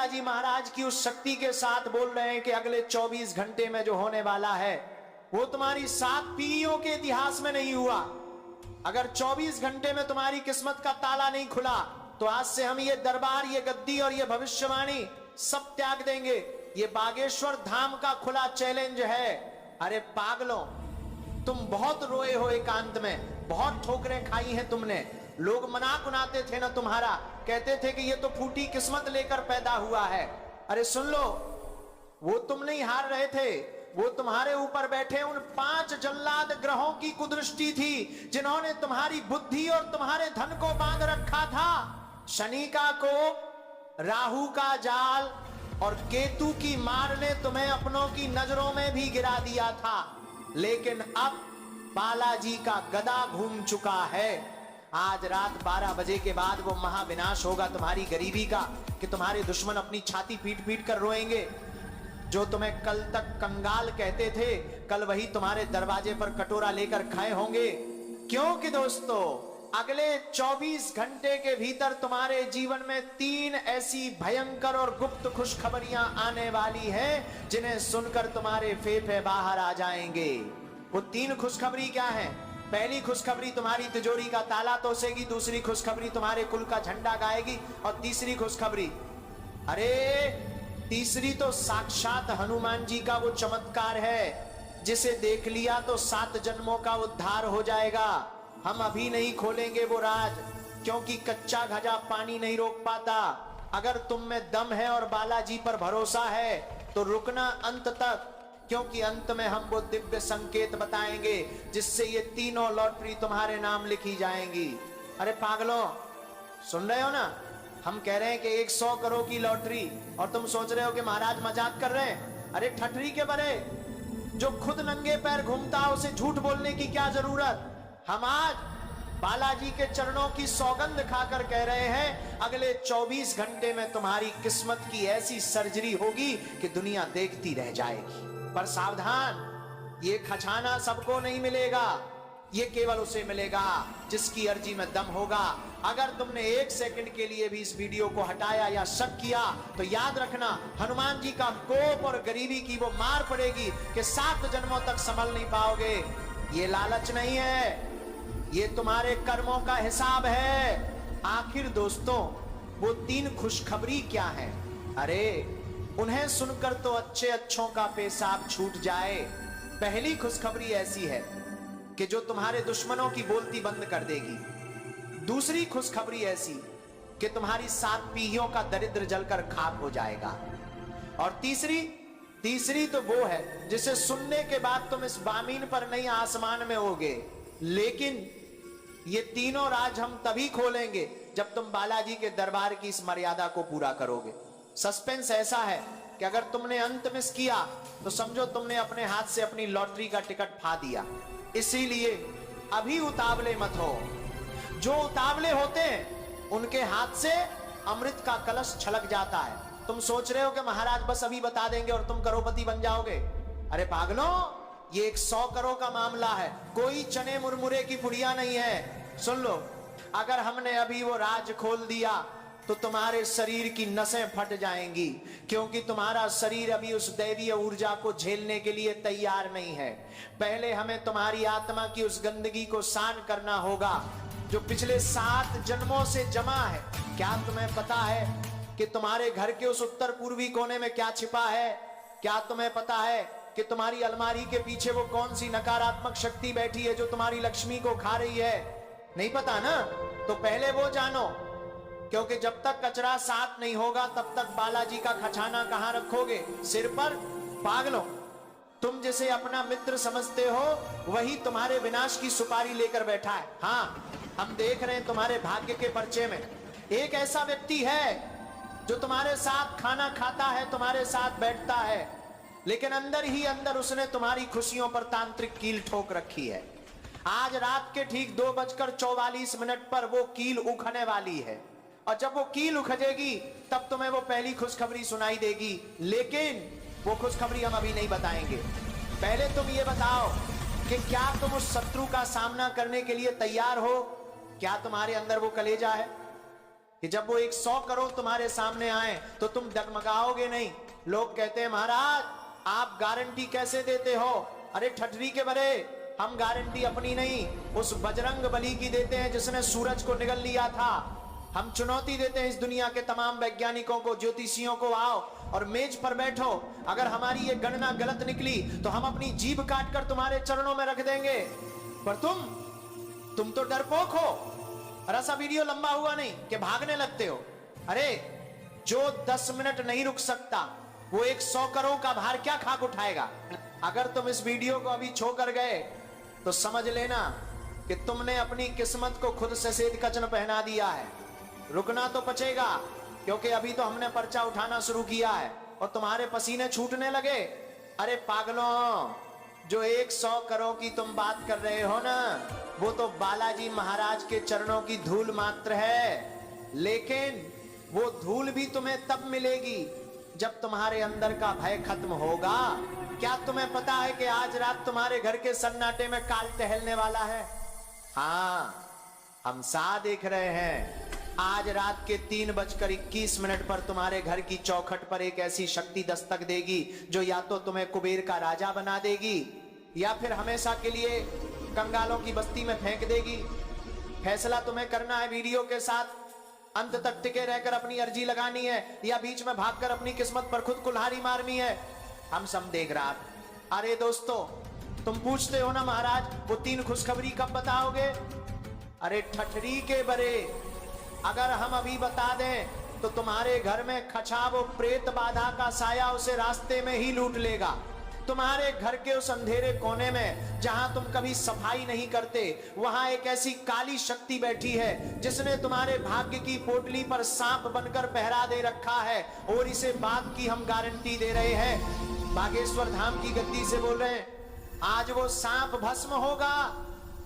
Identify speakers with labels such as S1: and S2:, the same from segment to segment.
S1: बालाजी महाराज की उस शक्ति के साथ बोल रहे हैं कि अगले 24 घंटे में जो होने वाला है वो तुम्हारी 7 पीढ़ियों के इतिहास में नहीं हुआ। अगर 24 घंटे में तुम्हारी किस्मत का ताला नहीं खुला तो आज से हम ये दरबार, ये गद्दी और ये भविष्यवाणी सब त्याग देंगे। ये बागेश्वर धाम का खुला चैलेंज है। अरे पागलों, तुम बहुत रोए हो एकांत में, बहुत ठोकरें खाई हैं तुमने। लोग मनाक उड़ाते थे ना तुम्हारा, कहते थे कि ये तो फूटी किस्मत लेकर पैदा हुआ है। अरे सुन लो, वो तुम नहीं हार रहे थे, वो तुम्हारे ऊपर बैठे उन 5 जल्लाद ग्रहों की कुदृष्टि थी जिन्होंने तुम्हारी बुद्धि और तुम्हारे धन को बांध रखा था। शनि का कोप, राहु का जाल और केतु की मार ने तुम्हें अपनों की नजरों में भी गिरा दिया था। लेकिन अब बालाजी का गदा घूम चुका है। आज रात 12 बजे के बाद वो महाविनाश होगा तुम्हारी गरीबी का कि तुम्हारे दुश्मन अपनी छाती पीट पीट कर रोएंगे। जो तुम्हें कल तक कंगाल कहते थे, कल वही तुम्हारे दरवाजे पर कटोरा लेकर खाए होंगे। क्योंकि दोस्तों, अगले 24 घंटे के भीतर तुम्हारे जीवन में 3 ऐसी भयंकर और गुप्त खुशखबरियां आने वाली हैं जिन्हें सुनकर तुम्हारे फेफड़े बाहर आ जाएंगे। वो 3 खुशखबरी क्या है? पहली खुशखबरी तुम्हारी तिजोरी का ताला तोसेगी, दूसरी खुशखबरी तुम्हारे कुल का झंडा गाएगी और तीसरी खुशखबरी, अरे तीसरी तो साक्षात हनुमान जी का वो चमत्कार है जिसे देख लिया तो 7 जन्मों का उद्धार हो जाएगा। हम अभी नहीं खोलेंगे वो राज, क्योंकि कच्चा घजा पानी नहीं रोक पाता। अगर तुम में दम है और बालाजी पर भरोसा है तो रुकना अंत तक, क्योंकि अंत में हम वो दिव्य संकेत बताएंगे जिससे ये तीनों लॉटरी तुम्हारे नाम लिखी जाएंगी। अरे पागलों, सुन रहे हो ना? हम कह रहे हैं कि 100 करोड़ की लॉटरी और तुम सोच रहे हो कि महाराज मजाक कर रहे हैं। अरे ठठरी के बरे, जो खुद नंगे पैर घूमता उसे झूठ बोलने की क्या जरूरत। हम आज बालाजी के चरणों की सौगंध खाकर कह रहे हैं, अगले 24 घंटे में तुम्हारी किस्मत की ऐसी सर्जरी होगी कि दुनिया देखती रह जाएगी। पर सावधान, ये खजाना सबको नहीं मिलेगा, ये केवल उसे मिलेगा जिसकी अर्जी में दम होगा। अगर तुमने 1 सेकंड के लिए भी इस वीडियो को हटाया या शक किया तो याद रखना, हनुमान जी का कोप और गरीबी की वो मार पड़ेगी कि 7 जन्मों तक संभल नहीं पाओगे। ये लालच नहीं है, ये तुम्हारे कर्मों का हिसाब है। आखिर दोस्तों, वो 3 खुशखबरी क्या है? अरे उन्हें सुनकर तो अच्छे अच्छों का पेशाब छूट जाए। पहली खुशखबरी ऐसी है कि जो तुम्हारे दुश्मनों की बोलती बंद कर देगी। दूसरी खुशखबरी ऐसी कि तुम्हारी 7 पीढ़ियों का दरिद्र जलकर खाक हो जाएगा। और तीसरी तो वो है जिसे सुनने के बाद तुम इस बामीन पर नहीं आसमान में होगे। लेकिन ये तीनों राज हम तभी खोलेंगे जब तुम बालाजी के दरबार की इस मर्यादा को पूरा करोगे। सस्पेंस ऐसा है कि अगर तुमने अंत मिस किया तो समझो तुमने अपने हाथ से अपनी लॉटरी का टिकट फा दिया। इसीलिए अभी उतावले मत हो। जो उतावले होते हैं उनके हाथ से अमृत का कलश छलक जाता है। तुम सोच रहे हो कि महाराज बस अभी बता देंगे और तुम करोड़पति बन जाओगे। अरे पागलों, ये 100 करोड़ का मामला है, कोई चने मुरमुरे की पुड़िया नहीं है। सुन लो, अगर हमने अभी वो राज खोल दिया तो तुम्हारे शरीर की नसें फट जाएंगी, क्योंकि तुम्हारा शरीर अभी उस दैवीय ऊर्जा को झेलने के लिए तैयार नहीं है। पहले हमें तुम्हारी आत्मा की उस गंदगी को शान करना होगा जो पिछले 7 जन्मों से जमा है। क्या तुम्हें पता है कि तुम्हारे घर के उस उत्तर पूर्वी कोने में क्या छिपा है? क्या तुम्हें पता है कि तुम्हारी अलमारी के पीछे वो कौन सी नकारात्मक शक्ति बैठी है जो तुम्हारी लक्ष्मी को खा रही है? नहीं पता ना? तो पहले वो जानो, क्योंकि जब तक कचरा साफ नहीं होगा तब तक बालाजी का खजाना कहां रखोगे? सिर पर? पागलों, तुम जिसे अपना मित्र समझते हो वही तुम्हारे विनाश की सुपारी लेकर बैठा है। हाँ, हम देख रहे हैं तुम्हारे भाग्य के पर्चे में एक ऐसा व्यक्ति है जो तुम्हारे साथ खाना खाता है, तुम्हारे साथ बैठता है, लेकिन अंदर ही अंदर उसने तुम्हारी खुशियों पर तांत्रिक कील ठोक रखी है। आज रात के ठीक 2:44 पर वो कील उखड़ने वाली है, और जब वो कील उखड़ेगी तब तुम्हें वो पहली खुशखबरी सुनाई देगी। लेकिन वो खुशखबरी हम अभी नहीं बताएंगे। पहले तुम ये बताओ कि क्या तुम उस शत्रु का सामना करने के लिए तैयार हो? क्या तुम्हारे अंदर वो कलेजा है? कि जब वो 100 करोड़ तुम्हारे सामने आए तो तुम डगमगाओगे नहीं। लोग कहते हैं महाराज आप गारंटी कैसे देते हो? अरे ठठरी के बरे, हम गारंटी अपनी नहीं उस बजरंग बली की देते हैं जिसने सूरज को निगल लिया था। हम चुनौती देते हैं इस दुनिया के तमाम वैज्ञानिकों को, ज्योतिषियों को, आओ और मेज पर बैठो, अगर हमारी ये गणना गलत निकली तो हम अपनी जीभ काटकर तुम्हारे चरणों में रख देंगे। पर तुम तो डरपोक हो। और ऐसा वीडियो लंबा हुआ नहीं कि भागने लगते हो। अरे जो 10 मिनट नहीं रुक सकता वो 100 करोड़ का भार क्या खाक उठाएगा? अगर तुम इस वीडियो को अभी छोकर गए तो समझ लेना कि तुमने अपनी किस्मत को खुद से सेध कचन पहना दिया है। रुकना तो पचेगा, क्योंकि अभी तो हमने पर्चा उठाना शुरू किया है और तुम्हारे पसीने छूटने लगे। अरे पागलों, जो 100 करोड़ की तुम बात कर रहे हो ना, वो तो बालाजी महाराज के चरणों की धूल मात्र है। लेकिन वो धूल भी तुम्हें तब मिलेगी जब तुम्हारे अंदर का भय खत्म होगा। क्या तुम्हें पता है कि आज रात तुम्हारे घर के सन्नाटे में काल टहलने वाला है? हाँ, हम सा देख रहे हैं। आज रात के 3:21 पर तुम्हारे घर की चौखट पर एक ऐसी शक्ति दस्तक देगी जो या तो तुम्हें कुबेर का राजा बना देगी या फिर हमेशा के लिए कंगालों की बस्ती में फेंक देगी। फैसला तुम्हें करना है। वीडियो के साथ अंत तक टिके रहकर अपनी अर्जी लगानी है या बीच में भागकर अपनी किस्मत पर खुद कुल्हाड़ी मारनी है, हम सब देख रहा। अरे दोस्तों, तुम पूछते हो ना महाराज वो 3 खुशखबरी कब बताओगे? अरे ठठरी के बरे, अगर हम अभी बता दें तो तुम्हारे घर में खचा वो प्रेत बाधा का साया उसे रास्ते में ही लूट लेगा। तुम्हारे घर के उस अंधेरे कोने में जहां तुम कभी सफाई नहीं करते, वहां एक ऐसी काली शक्ति बैठी है जिसने तुम्हारे भाग्य की पोटली पर सांप बनकर पहरा दे रखा है। और इसे बात की हम गारंटी दे रहे हैं, बागेश्वर धाम की गद्दी से बोल रहे हैं। आज वो सांप भस्म होगा,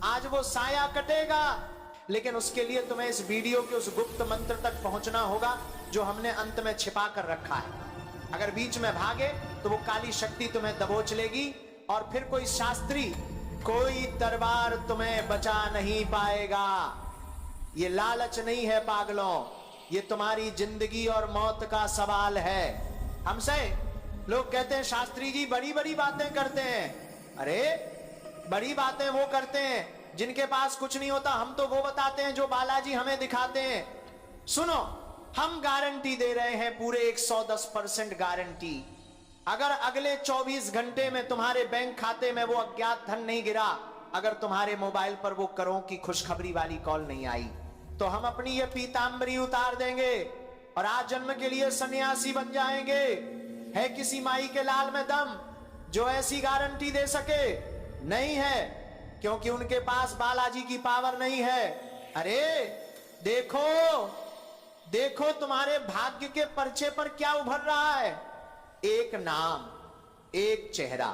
S1: आज वो साया कटेगा, लेकिन उसके लिए तुम्हें इस वीडियो के उस गुप्त मंत्र तक पहुंचना होगा जो हमने अंत में छिपा कर रखा है। अगर बीच में भागे तो वो काली शक्ति तुम्हें दबोच लेगी और फिर कोई शास्त्री, कोई दरबार तुम्हें बचा नहीं पाएगा। ये लालच नहीं है पागलों, ये तुम्हारी जिंदगी और मौत का सवाल है। हमसे लोग कहते हैं शास्त्री जी बड़ी बड़ी बातें करते हैं। अरे बड़ी बातें वो करते हैं जिनके पास कुछ नहीं होता, हम तो वो बताते हैं जो बालाजी हमें दिखाते हैं। सुनो, हम गारंटी दे रहे हैं पूरे 110% गारंटी। अगर अगले 24 घंटे में तुम्हारे बैंक खाते में वो अज्ञात धन नहीं गिरा, अगर तुम्हारे मोबाइल पर वो करोड़ की खुशखबरी वाली कॉल नहीं आई, तो हम अपनी ये पीतांबरी उतार देंगे और आज जन्म के लिए सन्यासी बन जाएंगे। है किसी माई के लाल में दम जो ऐसी गारंटी दे सके? नहीं है, क्योंकि उनके पास बालाजी की पावर नहीं है। अरे देखो देखो, तुम्हारे भाग्य के पर्चे पर क्या उभर रहा है? एक नाम, एक चेहरा।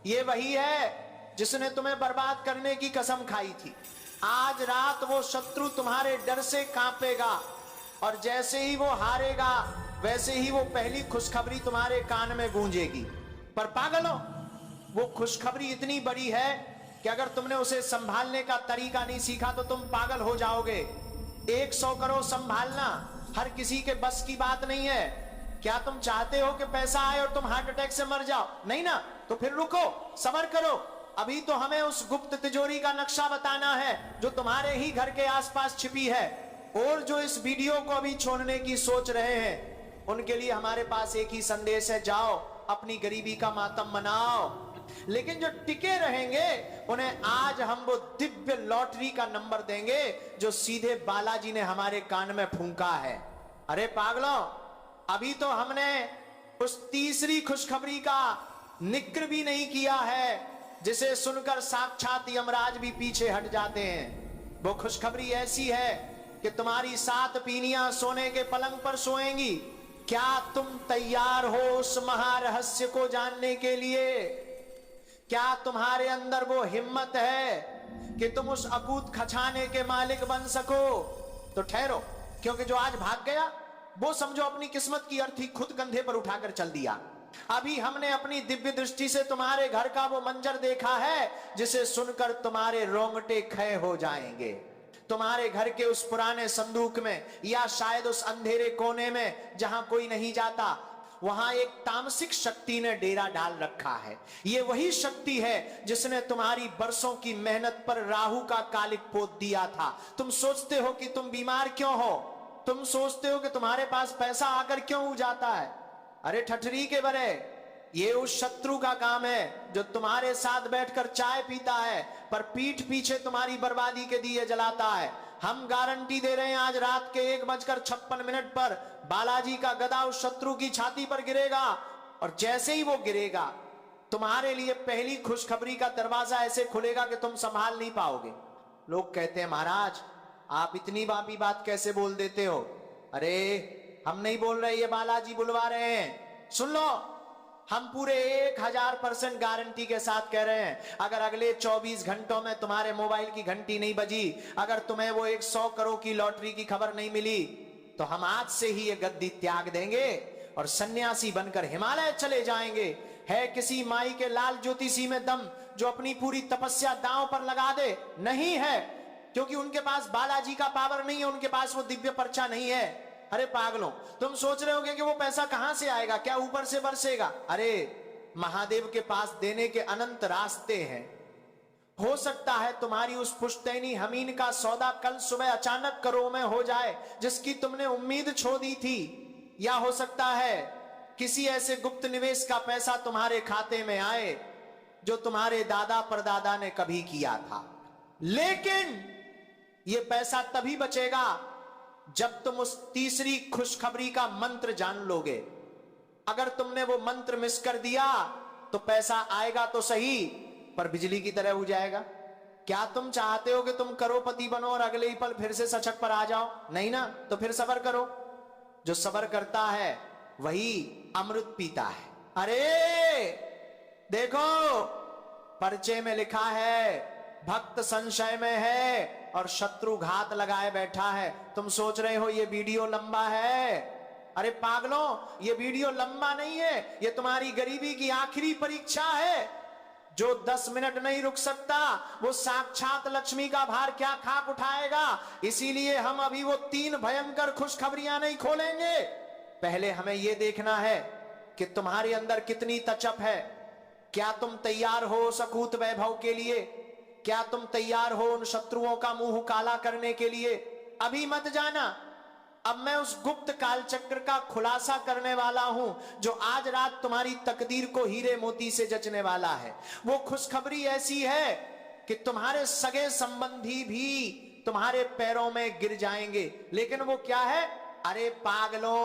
S1: ये वही है जिसने तुम्हें बर्बाद करने की कसम खाई थी। आज रात वो शत्रु तुम्हारे डर से कांपेगा और जैसे ही वो हारेगा वैसे ही वो पहली खुशखबरी तुम्हारे कान में गूंजेगी। पर पागलों, वो खुशखबरी इतनी बड़ी है कि अगर तुमने उसे संभालने का तरीका नहीं सीखा तो तुम पागल हो जाओगे। 100 करोड़ संभालना हर किसी के बस की बात नहीं है। क्या तुम चाहते हो कि पैसा आए और तुम हार्ट अटैक से मर जाओ? नहीं ना, तो फिर रुको, सब्र करो। अभी तो हमें उस गुप्त तिजोरी का नक्शा बताना है जो तुम्हारे ही घर के आसपास छिपी है। और जो इस वीडियो को अभी छोड़ने की सोच रहे हैं उनके लिए हमारे पास एक ही संदेश है, जाओ अपनी गरीबी का मातम मनाओ। लेकिन जो टिके रहेंगे उन्हें आज हम वो दिव्य लॉटरी का नंबर देंगे जो सीधे बालाजी ने हमारे कान में फूंका है। अरे पागलों, अभी तो हमने उस तीसरी खुशखबरी का निक्र भी नहीं किया है जिसे सुनकर साक्षात यमराज भी पीछे हट जाते हैं। वो खुशखबरी ऐसी है कि तुम्हारी 7 पीनियां सोने के पलंग पर सोएंगी। क्या तुम तैयार हो उस महारहस्य को जानने के लिए? क्या तुम्हारे अंदर वो हिम्मत है कि तुम उस अकूत खजाने के मालिक बन सको? तो ठहरो, क्योंकि जो आज भाग गया वो समझो अपनी किस्मत की अर्थी खुद कंधे पर उठाकर चल दिया। अभी हमने अपनी दिव्य दृष्टि से तुम्हारे घर का वो मंजर देखा है जिसे सुनकर तुम्हारे रोंगटे खड़े हो जाएंगे। तुम्हारे घर के उस पुराने संदूक में, या शायद उस अंधेरे कोने में जहां कोई नहीं जाता, वहां एक तामसिक शक्ति ने डेरा डाल रखा है। ये वही शक्ति है जिसने तुम्हारी बरसों की मेहनत पर राहु का कालिक पोत दिया था। तुम सोचते हो कि तुम बीमार क्यों हो, तुम सोचते हो कि तुम्हारे पास पैसा आकर क्यों हो जाता है। अरे ठठरी के बरे, ये उस शत्रु का काम है जो तुम्हारे साथ बैठकर चाय पीता है पर पीठ पीछे तुम्हारी बर्बादी के दिए जलाता है। हम गारंटी दे रहे हैं, आज रात के 1:56 पर बालाजी का गदा उस शत्रु की छाती पर गिरेगा, और जैसे ही वो गिरेगा तुम्हारे लिए पहली खुशखबरी का दरवाजा ऐसे खुलेगा कि तुम संभाल नहीं पाओगे। लोग कहते हैं महाराज आप इतनी बापी बात कैसे बोल देते हो। अरे हम नहीं बोल रहे, ये बालाजी बुलवा रहे हैं। सुन लो, हम पूरे 1000% गारंटी के साथ कह रहे हैं, अगर अगले 24 घंटों में तुम्हारे मोबाइल की घंटी नहीं बजी, अगर तुम्हें वो 100 करोड़ की लॉटरी की खबर नहीं मिली, तो हम आज से ही ये गद्दी त्याग देंगे और सन्यासी बनकर हिमालय चले जाएंगे। है किसी माई के लाल ज्योतिषी में दम जो अपनी पूरी तपस्या दांव पर लगा दे? नहीं है, क्योंकि उनके पास बालाजी का पावर नहीं है, उनके पास वो दिव्य पर्चा नहीं है। अरे पागलों, तुम सोच रहे होगे कि वो पैसा कहां से आएगा, क्या ऊपर से बरसेगा? अरे महादेव के पास देने के अनंत रास्ते हैं। हो सकता है तुम्हारी उस पुश्तैनी हमीन का सौदा कल सुबह अचानक करोड़ों में हो जाए जिसकी तुमने उम्मीद छोड़ दी थी, या हो सकता है किसी ऐसे गुप्त निवेश का पैसा तुम्हारे खाते में आए जो तुम्हारे दादा परदादा ने कभी किया था। लेकिन यह पैसा तभी बचेगा जब तुम उस तीसरी खुशखबरी का मंत्र जान लोगे। अगर तुमने वो मंत्र मिस कर दिया तो पैसा आएगा तो सही, पर बिजली की तरह हो जाएगा। क्या तुम चाहते हो कि तुम करोड़पति बनो और अगले ही पल फिर से सचक पर आ जाओ? नहीं ना, तो फिर सब्र करो। जो सब्र करता है वही अमृत पीता है। अरे देखो, पर्चे में लिखा है भक्त संशय में है और शत्रु घात लगाए बैठा है। तुम सोच रहे हो ये वीडियो लंबा है? अरे पागलों, ये वीडियो लंबा नहीं है, ये तुम्हारी गरीबी की आखिरी परीक्षा है। जो 10 मिनट नहीं रुक सकता वो साक्षात लक्ष्मी का भार क्या खाक उठाएगा। इसीलिए हम अभी वो 3 भयंकर खुशखबरियां नहीं खोलेंगे। पहले हमें यह देखना है कि तुम्हारे अंदर कितनी तचप है। क्या तुम तैयार हो सकूत वैभव के लिए? क्या तुम तैयार हो उन शत्रुओं का मुंह काला करने के लिए? अभी मत जाना, अब मैं उस गुप्त कालचक्र का खुलासा करने वाला हूं जो आज रात तुम्हारी तकदीर को हीरे मोती से जचने वाला है। वो खुशखबरी ऐसी है कि तुम्हारे सगे संबंधी भी तुम्हारे पैरों में गिर जाएंगे। लेकिन वो क्या है? अरे पागलों,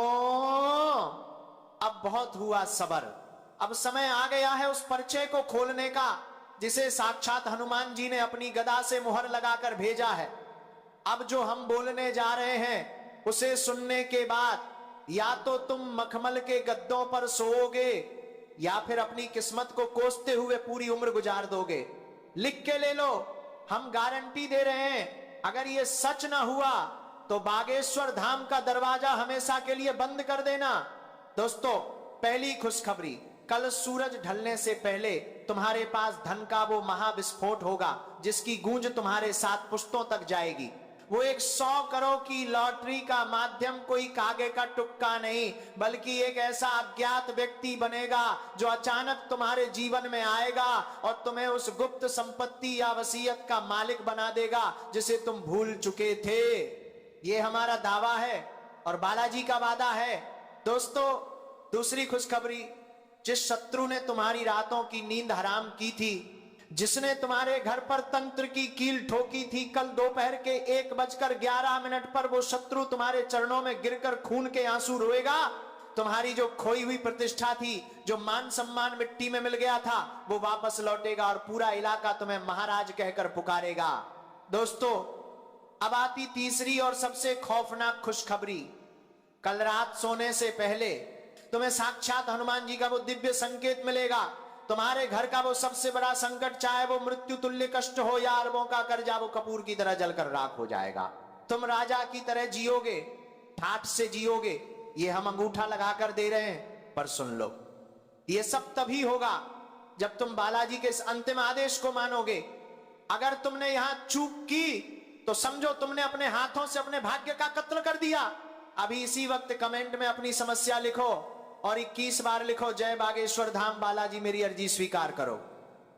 S1: अब बहुत हुआ सबर। अब समय आ गया है उस पर्चे को खोलने का जिसे साक्षात हनुमान जी ने अपनी गदा से मुहर लगाकर भेजा है। अब जो हम बोलने जा रहे हैं उसे सुनने के बाद या तो तुम मखमल के गद्दों पर सोओगे या फिर अपनी किस्मत को कोसते हुए पूरी उम्र गुजार दोगे। लिख के ले लो, हम गारंटी दे रहे हैं, अगर ये सच ना हुआ तो बागेश्वर धाम का दरवाजा हमेशा के लिए बंद कर देना। दोस्तों, पहली खुशखबरी, कल सूरज ढलने से पहले तुम्हारे पास धन का वो महाविस्फोट होगा जिसकी गूंज तुम्हारे 7 पुश्तों तक जाएगी। वो 100 करोड़ की लॉटरी का माध्यम कोई कागे का टुक्का नहीं, बल्कि एक ऐसा अज्ञात व्यक्ति बनेगा जो अचानक तुम्हारे जीवन में आएगा और तुम्हें उस गुप्त संपत्ति या वसीयत का मालिक बना देगा जिसे तुम भूल चुके थे। ये हमारा दावा है और बालाजी का वादा है। दोस्तों, दूसरी खुशखबरी, जिस शत्रु ने तुम्हारी रातों की नींद हराम की थी, जिसने तुम्हारे घर पर तंत्र की कील ठोकी थी, कल दोपहर के 1:11 पर वो शत्रु तुम्हारे चरणों में गिरकर खून के आंसू रोएगा। तुम्हारी जो खोई हुई प्रतिष्ठा थी, जो मान सम्मान मिट्टी में मिल गया था, वो वापस लौटेगा और पूरा इलाका तुम्हें महाराज कहकर पुकारेगा। दोस्तों, अब आती तीसरी और सबसे खौफनाक खुशखबरी। कल रात सोने से पहले तुम्हें साक्षात हनुमान जी का वो दिव्य संकेत मिलेगा। तुम्हारे घर का वो सबसे बड़ा संकट, चाहे वो मृत्यु तुल्य कष्ट हो या अरबों का कर्जा, वो कपूर की तरह जलकर राख हो जाएगा। तुम राजा की तरह जियोगे, ठाठ से जियोगे। ये हम अंगूठा लगाकर दे रहे हैं, पर सुन लो, ये सब तभी होगा जब तुम बालाजी के इस अंतिम आदेश को मानोगे। अगर तुमने यहां चूक की तो समझो तुमने अपने हाथों से अपने भाग्य का कत्ल कर दिया। अभी इसी वक्त कमेंट में अपनी समस्या लिखो और 21 बार लिखो, जय बागेश्वर धाम बालाजी मेरी अर्जी स्वीकार करो।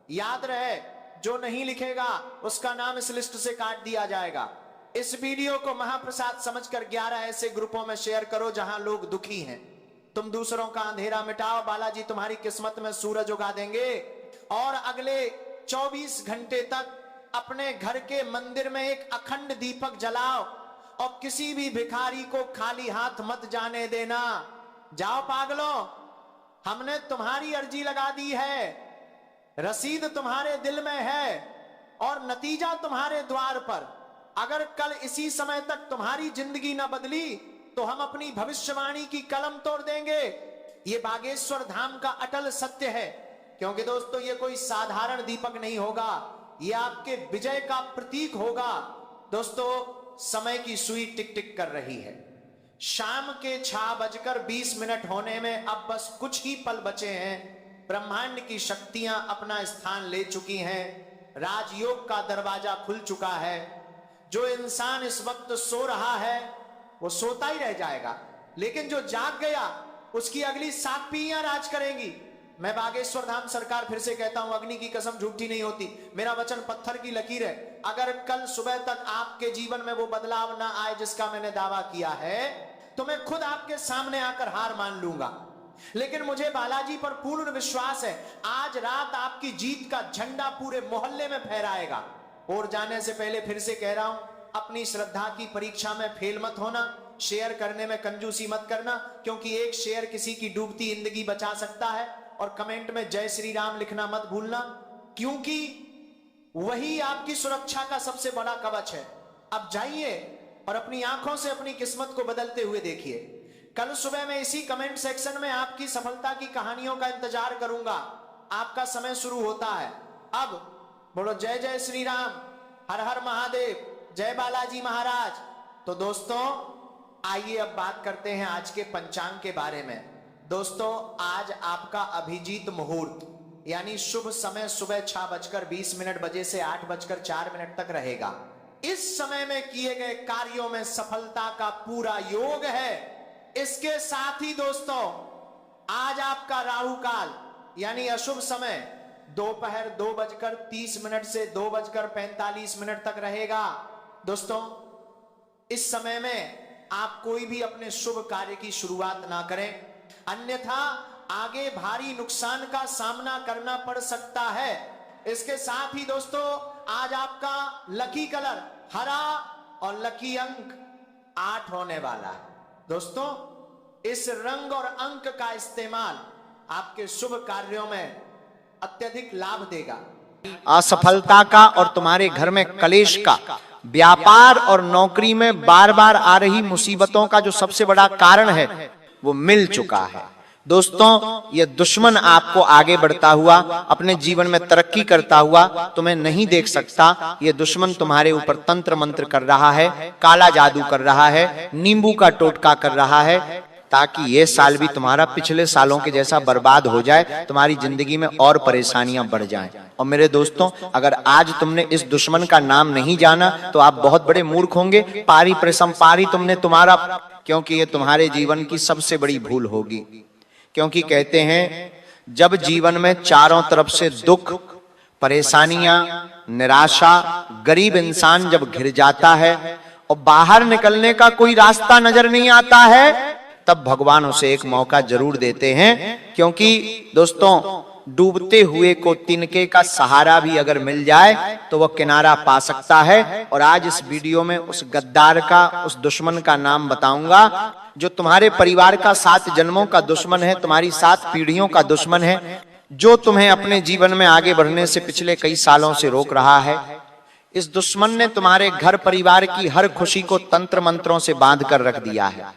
S1: याद रहे, जो नहीं लिखेगा उसका नाम इस लिस्ट से काट दिया जाएगा। इस वीडियो को महाप्रसाद समझकर 11 ऐसे ग्रुपों में शेयर करो जहां लोग दुखी हैं। तुम दूसरों का अंधेरा मिटाओ, बालाजी तुम्हारी किस्मत में सूरज उगा देंगे। और अगले 24 घंटे तक अपने घर के मंदिर में एक अखंड दीपक जलाओ और किसी भी भिखारी को खाली हाथ मत जाने देना। जाओ पागलों, हमने तुम्हारी अर्जी लगा दी है, रसीद तुम्हारे दिल में है और नतीजा तुम्हारे द्वार पर। अगर कल इसी समय तक तुम्हारी जिंदगी ना बदली तो हम अपनी भविष्यवाणी की कलम तोड़ देंगे। ये बागेश्वर धाम का अटल सत्य है, क्योंकि दोस्तों ये कोई साधारण दीपक नहीं होगा, ये आपके विजय का प्रतीक होगा। दोस्तों समय की सुई टिक टिक कर रही है, शाम के 6:20 होने में अब बस कुछ ही पल बचे हैं। ब्रह्मांड की शक्तियां अपना स्थान ले चुकी हैं, राजयोग का दरवाजा खुल चुका है। जो इंसान इस वक्त सो रहा है वो सोता ही रह जाएगा, लेकिन जो जाग गया उसकी अगली 7 पीढ़ियां राज करेंगी। मैं बागेश्वर धाम सरकार फिर से कहता हूं, अग्नि की कसम झूठी नहीं होती, मेरा वचन पत्थर की लकीर है। अगर कल सुबह तक आपके जीवन में वो बदलाव ना आए जिसका मैंने दावा किया है, तो मैं खुद आपके सामने आकर हार मान लूंगा। लेकिन मुझे बालाजी पर पूर्ण विश्वास है, आज रात आपकी जीत का झंडा पूरे मोहल्ले में फहराएगा। और जाने से पहले फिर से कह रहा हूं, अपनी श्रद्धा की परीक्षा में फेल मत होना, शेयर करने में कंजूसी मत करना, क्योंकि एक शेयर किसी की डूबती जिंदगी बचा सकता है। और कमेंट में जय श्री राम लिखना मत भूलना, क्योंकि वही आपकी सुरक्षा का सबसे बड़ा कवच है। अब जाइए और अपनी आंखों से अपनी किस्मत को बदलते हुए देखिए। कल सुबह में इसी कमेंट सेक्शन में आपकी सफलता की कहानियों का इंतजार करूंगा। आपका समय शुरू होता है अब। बोलो जय जय श्री राम, हर हर महादेव, जय बालाजी महाराज। तो दोस्तों आइए अब बात करते हैं आज के पंचांग के बारे में। दोस्तों आज आपका अभिजीत मुहूर्त यानी शुभ समय सुबह 6:20 बजे से 8:04 तक रहेगा। इस समय में किए गए कार्यों में सफलता का पूरा योग है। इसके साथ ही दोस्तों आज आपका राहु काल यानी अशुभ समय दोपहर 2:30 से 2:45 तक रहेगा। दोस्तों इस समय में आप कोई भी अपने शुभ कार्य की शुरुआत ना करें, अन्यथा आगे भारी नुकसान का सामना करना पड़ सकता है। इसके साथ ही दोस्तों आज आपका लकी कलर हरा और लकी अंक 8 होने वाला है। दोस्तों इस रंग और अंक का इस्तेमाल आपके शुभ कार्यों में अत्यधिक लाभ देगा।
S2: असफलता का और तुम्हारे घर में कलेश का, व्यापार और नौकरी में बार बार आ रही मुसीबतों का जो सबसे बड़ा कारण है वो मिल चुका है। दोस्तों ये दुश्मन आपको आगे बढ़ता हुआ अपने जीवन में तरक्की करता हुआ तुम्हें नहीं देख सकता। ये दुश्मन तुम्हारे ऊपर तंत्र मंत्र कर रहा है, काला जादू कर रहा है, नींबू का टोटका कर रहा है, ताकि ये साल भी तुम्हारा पिछले सालों के जैसा बर्बाद हो जाए, तुम्हारी जिंदगी में और परेशानियां बढ़ जाएं। और मेरे दोस्तों अगर आज तुमने इस दुश्मन का नाम नहीं जाना तो आप बहुत बड़े मूर्ख होंगे। पारी प्रसंपारी तुमने तुम्हारा, क्योंकि ये तुम्हारे जीवन की सबसे बड़ी भूल होगी। क्योंकि कहते हैं जब जीवन में चारों तरफ से दुख, परेशानियां, निराशा, गरीब इंसान जब घिर जाता है और बाहर निकलने का कोई रास्ता नजर नहीं आता है, तब भगवान उसे एक मौका जरूर देते हैं। क्योंकि दोस्तों डूबते हुए को तिनके का सहारा भी अगर मिल जाए तो वह किनारा पा सकता है। और आज इस वीडियो में उस गद्दार का, उस दुश्मन का नाम बताऊंगा जो तुम्हारे परिवार का 7 जन्मों का दुश्मन है, तुम्हारी 7 पीढ़ियों का दुश्मन है, जो तुम्हें अपने जीवन में आगे बढ़ने से पिछले कई सालों से रोक रहा है। इस दुश्मन ने तुम्हारे घर परिवार की हर खुशी को तंत्र मंत्रों से बांध कर रख दिया है।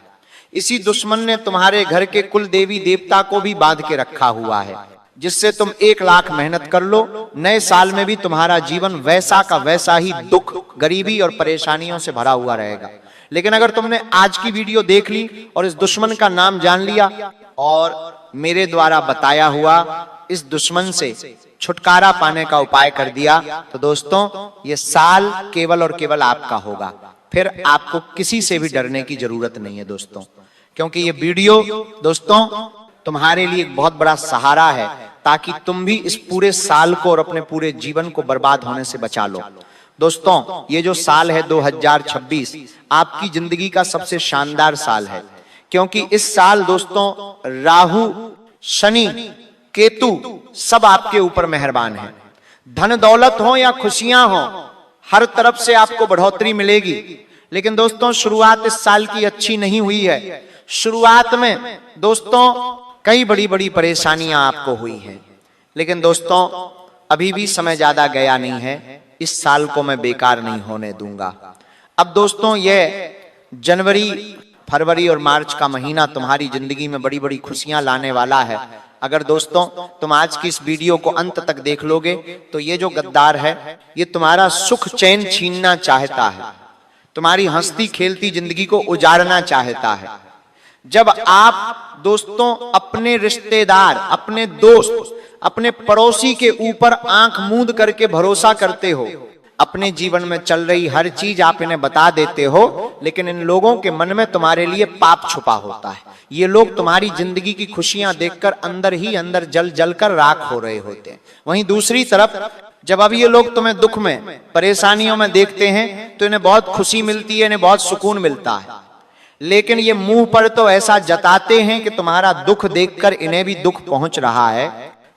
S2: इसी दुश्मन ने तुम्हारे घर के कुल देवी देवता को भी बांध के रखा हुआ है, जिससे तुम 1 लाख मेहनत कर लो, नए साल में भी तुम्हारा जीवन वैसा का वैसा ही दुख, गरीबी और परेशानियों से भरा हुआ रहेगा। लेकिन अगर तुमने आज की वीडियो देख ली और इस दुश्मन का नाम जान लिया और मेरे द्वारा बताया हुआ इस दुश्मन से छुटकारा पाने का उपाय कर दिया, तो दोस्तों ये साल केवल और केवल आपका होगा। फिर आपको किसी से भी डरने की जरूरत नहीं है दोस्तों, क्योंकि ये वीडियो दोस्तों तुम्हारे लिए एक बहुत बड़ा सहारा है, ताकि तुम भी इस पूरे साल को और अपने पूरे जीवन को बर्बाद होने से बचा लो। दोस्तों ये जो साल है 2026 आपकी जिंदगी का सबसे शानदार साल है, क्योंकि इस साल दोस्तों राहु, शनि, केतु सब आपके ऊपर मेहरबान है। धन दौलत हो या खुशियां हो, हर तरफ से आपको बढ़ोतरी मिलेगी। लेकिन दोस्तों शुरुआत इस साल की अच्छी नहीं हुई है। शुरुआत में दोस्तों कई बड़ी बड़ी परेशानियां आपको हुई हैं, लेकिन दोस्तों अभी भी समय ज्यादा गया नहीं है। इस साल को मैं बेकार नहीं होने दूंगा। अब दोस्तों ये जनवरी, फरवरी और मार्च का महीना तुम्हारी जिंदगी में बड़ी बड़ी खुशियां लाने वाला है। अगर दोस्तों तुम आज की इस वीडियो को अंत तक देख लोगे तो ये जो गद्दार है ये तुम्हारा सुख चैन छीनना चाहता है, तुम्हारी हंसती खेलती जिंदगी को उजाड़ना चाहता है। जब आप दोस्तों अपने रिश्तेदार, अपने दोस्त, अपने पड़ोसी के ऊपर आंख मूंद करके भरोसा करते हो, अपने जीवन में चल रही हर चीज आप इन्हें बता देते हो, लेकिन इन लोगों के मन में तुम्हारे लिए पाप छुपा होता है। ये लोग तुम्हारी जिंदगी की खुशियां देखकर अंदर ही अंदर जल जल कर राख हो रहे होते हैं। वहीं दूसरी तरफ जब अब ये लोग तुम्हें दुख में, परेशानियों में देखते हैं तो इन्हें बहुत खुशी मिलती है, इन्हें बहुत सुकून मिलता है। लेकिन ये मुंह पर तो ऐसा जताते हैं कि तुम्हारा दुख देखकर इन्हें भी दुख पहुंच रहा है।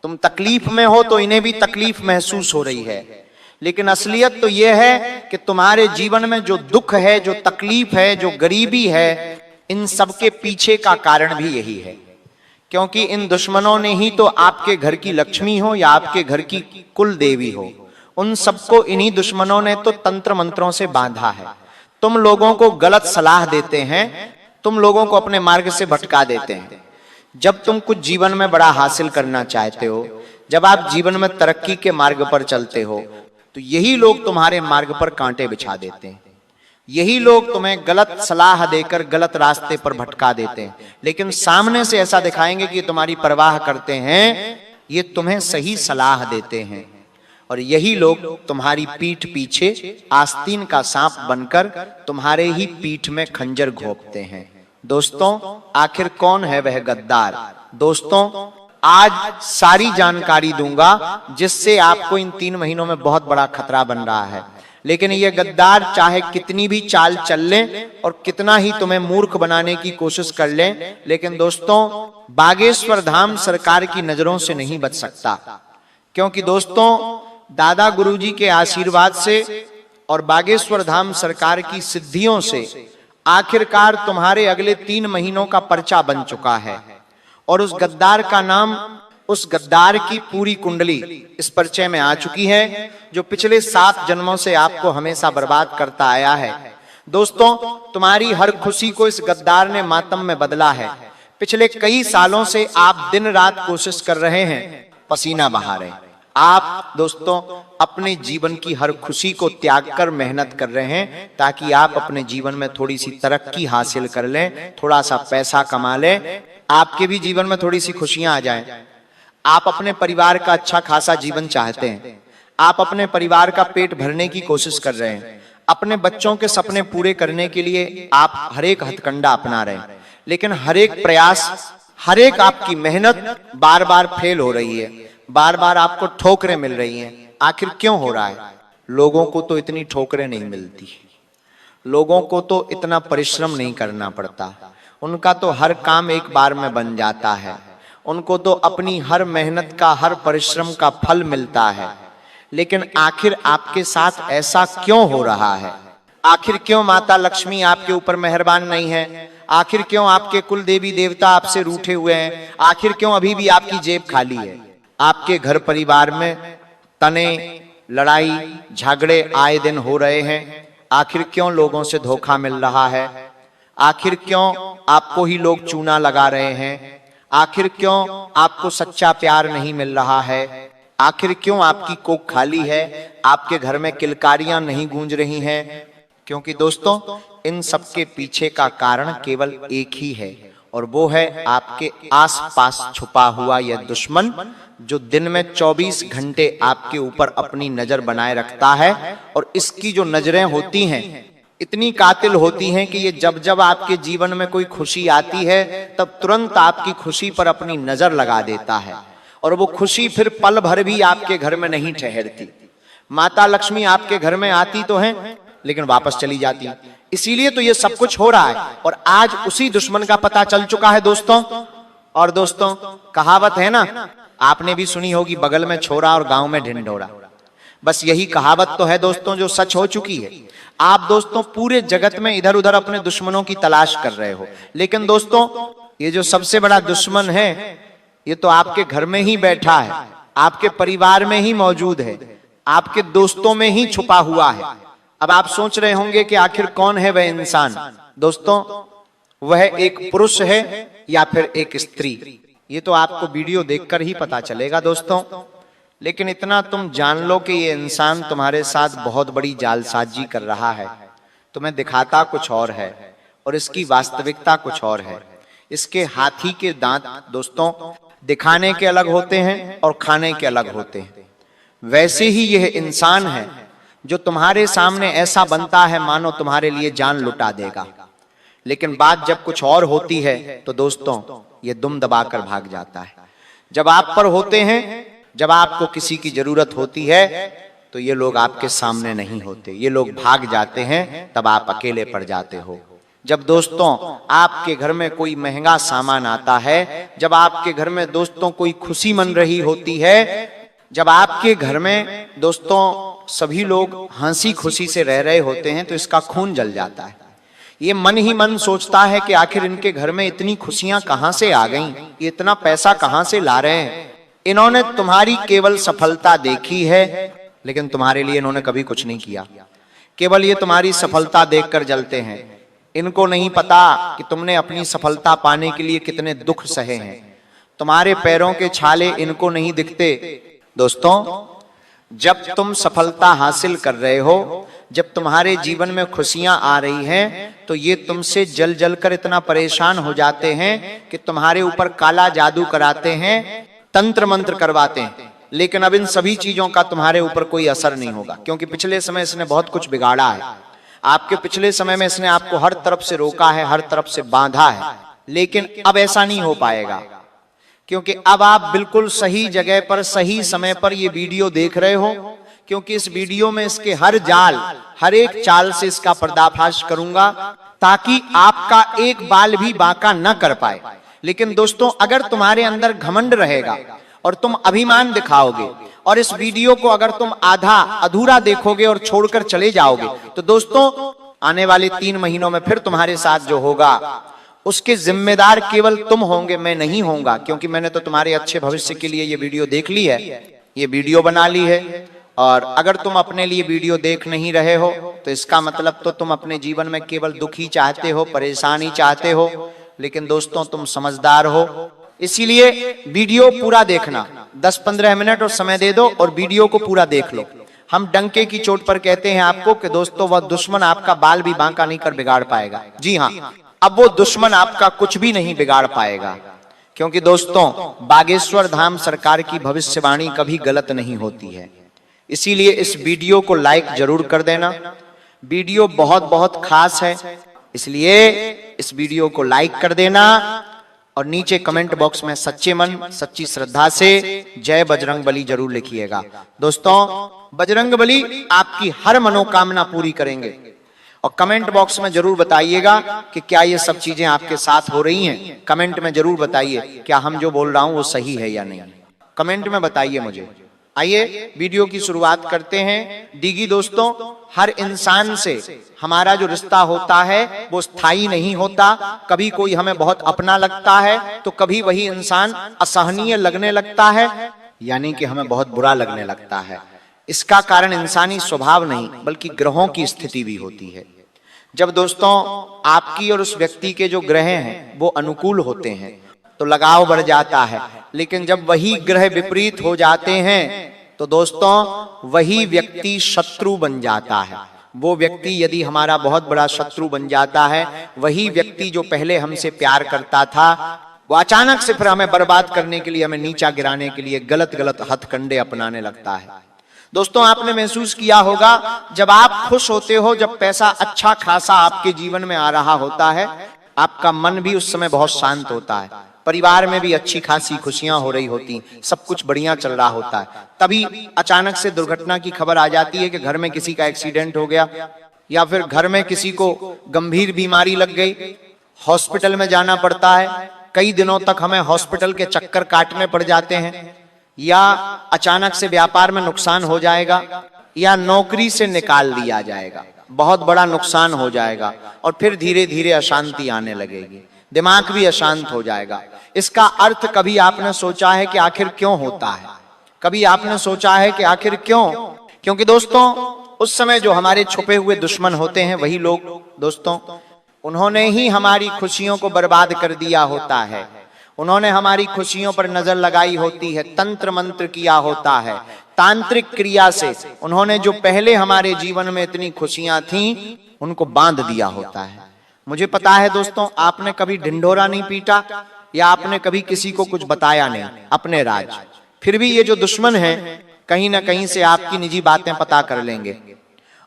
S2: तुम तकलीफ में हो तो इन्हें भी तकलीफ महसूस हो रही है। लेकिन असलियत तो यह है कि तुम्हारे जीवन में जो दुख है, जो तकलीफ है, जो गरीबी है, इन सब के पीछे का कारण भी यही है, क्योंकि इन दुश्मनों ने ही तो आपके घर की लक्ष्मी हो या आपके घर की कुल देवी हो, उन सबको इन्हीं दुश्मनों ने तो तंत्र मंत्रों से बांधा है। तुम लोगों को गलत सलाह देते हैं, तुम लोगों को अपने मार्ग से भटका देते हैं। जब तुम कुछ जीवन में बड़ा हासिल करना चाहते हो, जब आप जीवन में तरक्की के मार्ग पर चलते हो, तो यही लोग तुम्हारे मार्ग पर कांटे बिछा देते हैं। यही लोग तुम्हें गलत सलाह देकर गलत रास्ते पर भटका देते हैं, लेकिन सामने से ऐसा दिखाएंगे कि तुम्हारी परवाह करते हैं, ये तुम्हें सही सलाह देते हैं। और यही लोग तुम्हारी पीठ पीछे आस्तीन का सांप बनकर तुम्हारे ही पीठ में खंजर घोंपते हैं। दोस्तों आखिर कौन है वह गद्दार? दोस्तों आज सारी जानकारी दूंगा जिससे आपको इन 3 महीनों में बहुत बड़ा खतरा बन रहा है। लेकिन ये गद्दार चाहे कितनी भी चाल चल लें और कितना ही तुम्हें मूर्ख बनाने की कोशिश कर लें, लेकिन दोस्तों बागेश्वर धाम सरकार की नजरों से नहीं बच सकता, क्योंकि दोस्तों दादा गुरुजी के आशीर्वाद से और बागेश्वर धाम सरकार की सिद्धियों से आखिरकार तुम्हारे अगले 3 महीनों का पर्चा बन चुका है। और उस गद्दार का नाम, उस गद्दार की पूरी कुंडली इस पर्चे में आ चुकी है, जो पिछले 7 जन्मों से आपको हमेशा बर्बाद करता आया है। दोस्तों तुम्हारी हर खुशी को इस गद्दार ने मातम में बदला है। पिछले कई सालों से आप दिन रात कोशिश कर रहे हैं, पसीना बहा रहे हैं। आप दोस्तों अपने जीवन की हर खुशी को त्याग कर मेहनत कर रहे हैं, ताकि आप अपने जीवन में थोड़ी सी तरक्की हासिल कर लें, थोड़ा सा पैसा कमा लें, आपके भी जीवन में थोड़ी सी खुशियां आ जाएं। आप अपने परिवार का अच्छा खासा जीवन चाहते हैं, आप अपने परिवार का पेट भरने की कोशिश कर रहे हैं, अपने बच्चों के सपने पूरे करने के लिए आप हर एक हथकंडा अपना रहे हैं, लेकिन हर एक प्रयास, हर एक आपकी मेहनत बार बार फेल हो रही है, बार बार आपको ठोकरें मिल रही हैं। आखिर क्यों हो रहा है? लोगों को तो इतनी ठोकरें नहीं मिलती, लोगों को तो इतना परिश्रम नहीं करना पड़ता, उनका तो हर काम एक बार में बन जाता है, उनको तो अपनी हर मेहनत का, हर परिश्रम का फल मिलता है। लेकिन आखिर आपके साथ ऐसा क्यों हो रहा है? आखिर क्यों माता लक्ष्मी आपके ऊपर मेहरबान नहीं है? आखिर क्यों आपके कुल देवी देवता आपसे रूठे हुए हैं? आखिर क्यों अभी भी आपकी जेब खाली है? आपके घर परिवार में तने, लड़ाई झगड़े आए दिन हो रहे हैं। आखिर क्यों लोगों से धोखा मिल रहा है? आखिर क्यों आपको ही लोग चूना लगा रहे हैं? आखिर क्यों आपको सच्चा प्यार नहीं मिल रहा है? आखिर क्यों आपकी कोख खाली है? आपके घर में किलकारियां नहीं गूंज रही हैं? क्योंकि दोस्तों इन सबके पीछे का कारण केवल एक ही है, और वो है आपके आसपास छुपा हुआ यह दुश्मन, जो दिन में 24 घंटे आपके ऊपर अपनी नजर बनाए रखता है। और इसकी जो नजरें होती हैं इतनी कातिल होती हैं कि ये जब जब आपके जीवन में कोई खुशी आती है तब तुरंत आपकी खुशी पर अपनी नजर लगा देता है, और वो खुशी फिर पल भर भी आपके घर में नहीं ठहरती। माता लक्ष्मी आपके घर में आती तो हैं लेकिन वापस चली जाती। इसीलिए तो ये सब कुछ हो रहा है, और आज उसी दुश्मन का पता चल चुका है दोस्तों। और दोस्तों कहावत है ना, आपने भी सुनी होगी, बगल में छोरा और गांव में ढिंढोरा। बस यही कहावत तो है दोस्तों जो सच हो चुकी है। आप दोस्तों पूरे जगत में इधर उधर अपने दुश्मनों की तलाश कर रहे हो, लेकिन दोस्तों ये जो सबसे बड़ा दुश्मन है ये तो आपके घर में ही बैठा है, आपके परिवार में ही मौजूद है, आपके दोस्तों में ही छुपा हुआ है। अब आप सोच रहे होंगे कि आखिर कौन है वह इंसान। दोस्तों वह एक पुरुष है या फिर एक स्त्री, ये तो आपको वीडियो देखकर ही पता चलेगा दोस्तों। लेकिन इतना तुम जान लो कि ये इंसान तुम्हारे साथ बहुत बड़ी जालसाजी कर रहा है। तुम्हें दिखाता कुछ और है और इसकी वास्तविकता कुछ और है। इसके हाथी के दांत दोस्तों दिखाने के अलग होते हैं और खाने के अलग होते हैं। वैसे ही यह इंसान है जो तुम्हारे सामने ऐसा बनता है मानो तुम्हारे लिए जान लुटा देगा, लेकिन बात जब कुछ और होती है तो दोस्तों ये दुम दबाकर भाग जाता है। जब आप पर होते हैं, जब आपको किसी की जरूरत होती है तो ये लोग आपके सामने नहीं होते, ये लोग भाग जाते हैं, तब आप अकेले पड़ जाते हो। जब दोस्तों आपके घर में कोई महंगा सामान आता है, जब आपके घर में दोस्तों कोई खुशी मन रही होती है, जब आपके घर में दोस्तों सभी लोग हंसी खुशी से रह रहे होते हैं, तो इसका खून जल जाता है। ये मन ही मन सोचता है कि आखिर इनके घर में इतनी खुशियां कहां से आ गईं, ये इतना पैसा कहां से ला रहे हैं। इन्होंने तुम्हारी केवल सफलता देखी है, लेकिन तुम्हारे लिए इन्होंने कभी कुछ नहीं किया। केवल ये तुम्हारी सफलता देखकर जलते हैं। इनको नहीं पता कि तुमने अपनी सफलता पाने के लिए कितने दुख सहे हैं। तुम्हारे पैरों के छाले इनको नहीं दिखते। दोस्तों जब तुम सफलता हासिल कर रहे हो, जब तुम्हारे जीवन में खुशियां आ रही हैं, तो ये तुमसे जल जल कर इतना परेशान हो जाते हैं कि तुम्हारे ऊपर काला जादू कराते हैं, तंत्र मंत्र करवाते हैं। लेकिन अब इन सभी चीजों का तुम्हारे ऊपर कोई असर नहीं होगा, क्योंकि पिछले समय इसने बहुत कुछ बिगाड़ा है। आपके पिछले समय में इसने आपको हर तरफ से रोका है, हर तरफ से बांधा है। लेकिन अब ऐसा नहीं हो पाएगा, क्योंकि अब आप बिल्कुल सही जगह पर सही समय पर ये वीडियो देख रहे हो, क्योंकि इस वीडियो में इसके हर जाल, हर एक चाल से इसका पर्दाफाश करूंगा, ताकि आपका एक बाल भी बांका न कर पाए। लेकिन दोस्तों अगर तुम्हारे अंदर घमंड रहेगा और तुम अभिमान दिखाओगे, और इस वीडियो को अगर तुम आधा अधूरा देखोगे और छोड़कर चले जाओगे, तो दोस्तों आने वाले 3 महीनों में फिर तुम्हारे साथ जो होगा उसके जिम्मेदार केवल तुम होंगे, मैं नहीं होऊंगा। क्योंकि मैंने तो तुम्हारे अच्छे भविष्य के लिए ये वीडियो देख ली है, ये वीडियो बना ली है। और अगर तुम अपने लिए वीडियो देख नहीं रहे हो तो इसका मतलब तो तुम अपने जीवन में केवल दुख ही चाहते हो, परेशानी चाहते हो। लेकिन दोस्तों तुम समझदार हो, इसीलिए वीडियो पूरा देखना। 10-15 मिनट और समय दे दो और वीडियो को पूरा देख लो। हम डंके की चोट पर कहते हैं आपको कि दोस्तों वह दुश्मन आपका बाल भी बांका नहीं कर बिगाड़ पाएगा। जी हाँ, अब वो दुश्मन आपका कुछ भी नहीं बिगाड़ पाएगा, क्योंकि दोस्तों बागेश्वर धाम सरकार की भविष्यवाणी कभी गलत नहीं होती है। इसीलिए इस वीडियो को लाइक जरूर कर देना। वीडियो बहुत बहुत खास है, इसलिए इस वीडियो को लाइक कर देना और नीचे कमेंट बॉक्स में सच्चे मन सच्ची श्रद्धा से जय बजरंगबली जरूर लिखिएगा। दोस्तों बजरंगबली आपकी हर मनोकामना पूरी करेंगे। और कमेंट बॉक्स में जरूर बताइएगा कि क्या ये सब चीजें आपके साथ हो रही हैं। कमेंट में जरूर बताइए क्या हम जो बोल रहा हूं वो सही है या नहीं। कमेंट में बताइए मुझे। आइए वीडियो की शुरुआत करते हैं। दीगी दोस्तों, हर इंसान से हमारा जो रिश्ता होता है वो स्थायी नहीं होता। कभी कोई हमें बहुत अपना लगता है तो कभी वही इंसान असहनीय लगने लगता है, यानी कि हमें बहुत बुरा लगने लगता है। इसका कारण इंसानी स्वभाव नहीं बल्कि ग्रहों की स्थिति भी होती है। जब दोस्तों आपकी और उस व्यक्ति के जो ग्रह हैं वो अनुकूल होते हैं तो लगाव बढ़ जाता है, लेकिन जब वही ग्रह विपरीत हो जाते हैं तो दोस्तों वही व्यक्ति शत्रु बन जाता है। वो व्यक्ति यदि हमारा बहुत बड़ा शत्रु बन जाता है, वही व्यक्ति जो पहले हमसे प्यार करता था, वो अचानक से फिर हमें बर्बाद करने के लिए, हमें नीचा गिराने के लिए गलत गलत हथकंडे अपनाने लगता है। दोस्तों, आपने महसूस किया होगा, जब आप खुश होते हो, जब पैसा अच्छा खासा आपके जीवन में आ रहा होता है, आपका मन भी उस समय बहुत शांत होता है, परिवार में भी अच्छी खासी खुशियां हो रही होती, सब कुछ बढ़िया चल रहा होता है। तभी अचानक से दुर्घटना की खबर आ जाती है कि घर में किसी का एक्सीडेंट हो गया, या फिर घर में किसी को गंभीर बीमारी लग गई, हॉस्पिटल में जाना पड़ता है, कई दिनों तक हमें हॉस्पिटल के चक्कर काटने पड़ जाते हैं, या अचानक से व्यापार में नुकसान हो जाएगा, या नौकरी से निकाल दिया जाएगा, बहुत बड़ा नुकसान हो जाएगा, और फिर धीरे धीरे अशांति आने लगेगी, दिमाग भी अशांत हो जाएगा। इसका अर्थ कभी आपने सोचा है कि आखिर क्यों होता है? कभी आपने सोचा है कि आखिर क्यों? क्योंकि दोस्तों, उस समय जो हमारे छुपे हुए दुश्मन होते हैं, वही लोग दोस्तों, उन्होंने ही हमारी खुशियों को बर्बाद कर दिया होता है, उन्होंने हमारी खुशियों पर नजर लगाई होती है, तंत्र मंत्र किया होता है, तांत्रिक क्रिया से उन्होंने जो पहले हमारे जीवन में इतनी खुशियां थीं, उनको बांध दिया होता है। मुझे पता है दोस्तों, आपने कभी ढिंढोरा नहीं पीटा, या आपने कभी किसी को कुछ बताया नहीं अपने राज, फिर भी ये जो दुश्मन है कहीं ना कहीं से आपकी निजी बातें पता कर लेंगे,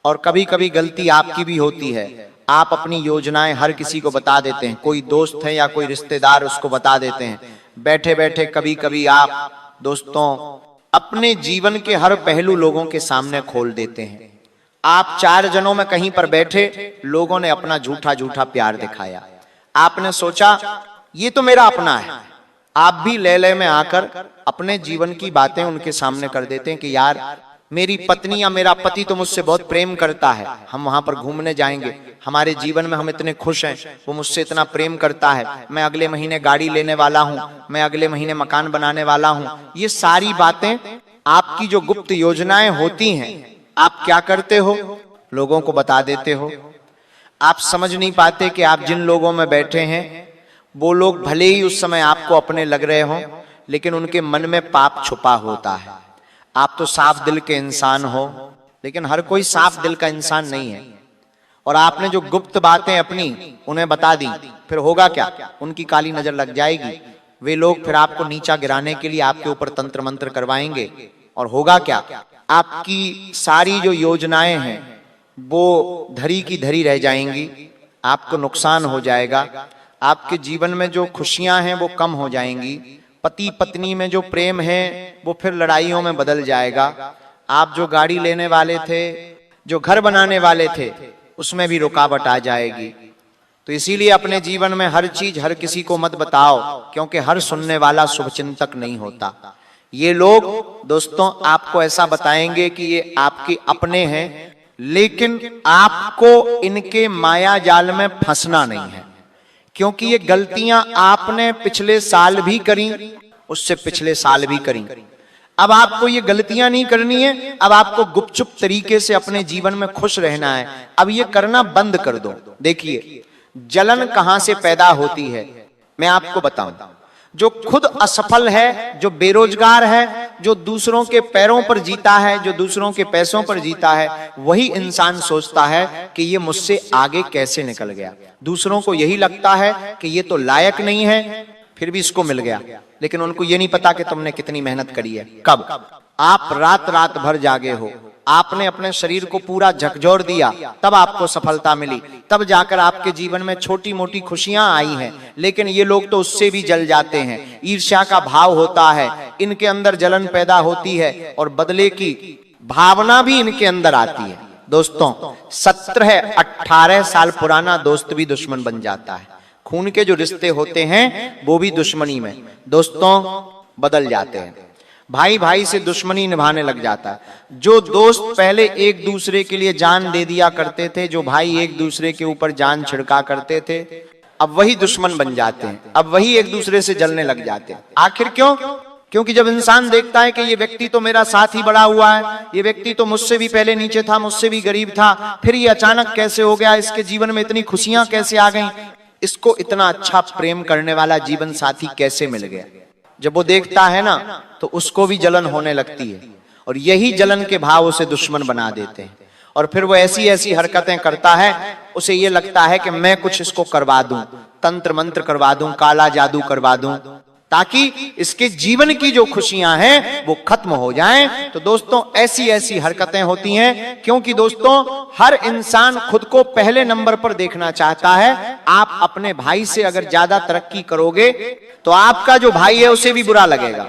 S2: और कभी कभी गलती आपकी भी होती है, आप अपनी योजनाएं हर किसी को बता देते हैं, कोई दोस्त है या कोई रिश्तेदार, उसको बता देते हैं, बैठे बैठे कभी कभी आप दोस्तों अपने जीवन के हर पहलू लोगों के सामने खोल देते हैं। आप 4 जनों में कहीं पर बैठे, लोगों ने अपना झूठा झूठा प्यार दिखाया, आपने सोचा ये तो मेरा अपना है, आप भी ले में आकर अपने जीवन की बातें उनके सामने कर देते हैं कि यार मेरी पत्नी या मेरा पति तो मुझसे बहुत प्रेम करता है, हम वहां पर घूमने जाएंगे, हमारे जीवन में हम इतने खुश हैं, वो मुझसे इतना प्रेम करता है, मैं अगले महीने गाड़ी लेने वाला हूं, मैं अगले महीने मकान बनाने वाला हूं। ये सारी बातें आपकी जो गुप्त योजनाएं होती हैं, आप क्या करते हो? लोगों को बता देते हो। आप समझ नहीं पाते कि आप जिन लोगों में बैठे हैं, वो लोग भले ही उस समय आपको अपने लग रहे हों, लेकिन उनके मन में पाप छुपा होता है। आप तो साफ दिल के इंसान हो, लेकिन हर कोई साफ दिल का इंसान नहीं है, और आपने जो गुप्त बातें अपनी उन्हें बता दी, फिर होगा क्या? उनकी काली नजर लग जाएगी, वे लोग फिर आपको नीचा गिराने के लिए आपके ऊपर तंत्र मंत्र करवाएंगे, और होगा क्या? आपकी सारी जो योजनाएं हैं वो धरी की धरी रह जाएंगी, आपको नुकसान हो जाएगा, आपके जीवन में जो खुशियां हैं वो कम हो जाएंगी, पति पत्नी में जो प्रेम है वो फिर लड़ाइयों में बदल जाएगा, आप जो गाड़ी लेने वाले थे, जो घर बनाने वाले थे, उसमें भी रुकावट आ जाएगी। तो इसीलिए अपने जीवन में हर चीज हर किसी को मत बताओ, क्योंकि हर सुनने वाला शुभचिंतक नहीं होता। ये लोग दोस्तों आपको ऐसा बताएंगे कि ये आपके अपने हैं, लेकिन आपको इनके माया जाल में फंसना नहीं है, क्योंकि ये गलतियां आपने पिछले साल भी करी, उससे पिछले साल भी करी। अब आपको ये गलतियां नहीं करनी है, अब आपको गुपचुप तरीके से अपने जीवन में खुश रहना है, अब ये करना बंद कर दो। देखिए जलन कहां से पैदा होती है, मैं आपको बताऊं। जो खुद असफल है, जो बेरोजगार है, जो दूसरों के पैरों पर जीता है, जो दूसरों के पैसों पर जीता है, वही इंसान सोचता है कि ये मुझसे आगे कैसे निकल गया। दूसरों को यही लगता है कि ये तो लायक नहीं है, फिर भी इसको मिल गया, लेकिन उनको ये नहीं पता कि तुमने कितनी मेहनत करी है। कब आप रात रात भर जागे हो, आपने अपने शरीर को पूरा झकझोर दिया, तब आपको सफलता मिली, तब जाकर आपके जीवन में छोटी मोटी खुशियां आई हैं। लेकिन ये लोग तो उससे भी जल जाते हैं, ईर्ष्या का भाव होता है, इनके अंदर जलन पैदा होती है, और बदले की भावना भी इनके अंदर आती है। दोस्तों 17-18 साल पुराना दोस्त भी दुश्मन बन जाता है, खून के जो रिश्ते होते हैं वो भी दुश्मनी में दोस्तों बदल जाते हैं, भाई भाई से दुश्मनी निभाने लग जाता है। जो दोस्त पहले एक दूसरे के लिए जान दे दिया करते थे, जो भाई एक दूसरे के ऊपर जान छिड़का करते थे, अब वही दुश्मन बन जाते हैं, अब वही एक दूसरे से जलने लग जाते हैं। आखिर क्यों? क्योंकि जब इंसान देखता है कि ये व्यक्ति तो मेरा साथ ही बड़ा हुआ है, ये व्यक्ति तो मुझसे भी पहले नीचे था, मुझसे भी गरीब था, फिर ये अचानक कैसे हो गया, इसके जीवन में इतनी खुशियां कैसे आ गई, इसको इतना अच्छा प्रेम करने वाला जीवन साथी कैसे मिल गया। जब वो देखता है ना, तो उसको भी जलन होने लगती है, और यही जलन के भाव उसे दुश्मन बना देते हैं। और फिर वो ऐसी ऐसी हरकतें करता है, उसे ये लगता है कि मैं कुछ इसको करवा दूं, तंत्र मंत्र करवा दूं, काला जादू करवा दूं, ताकि इसके जीवन की जो खुशियां हैं वो खत्म हो जाएं। तो दोस्तों ऐसी ऐसी हरकतें होती हैं, क्योंकि दोस्तों हर इंसान खुद को पहले नंबर पर देखना चाहता है। आप अपने भाई से अगर ज्यादा तरक्की करोगे तो आपका जो भाई है उसे भी बुरा लगेगा।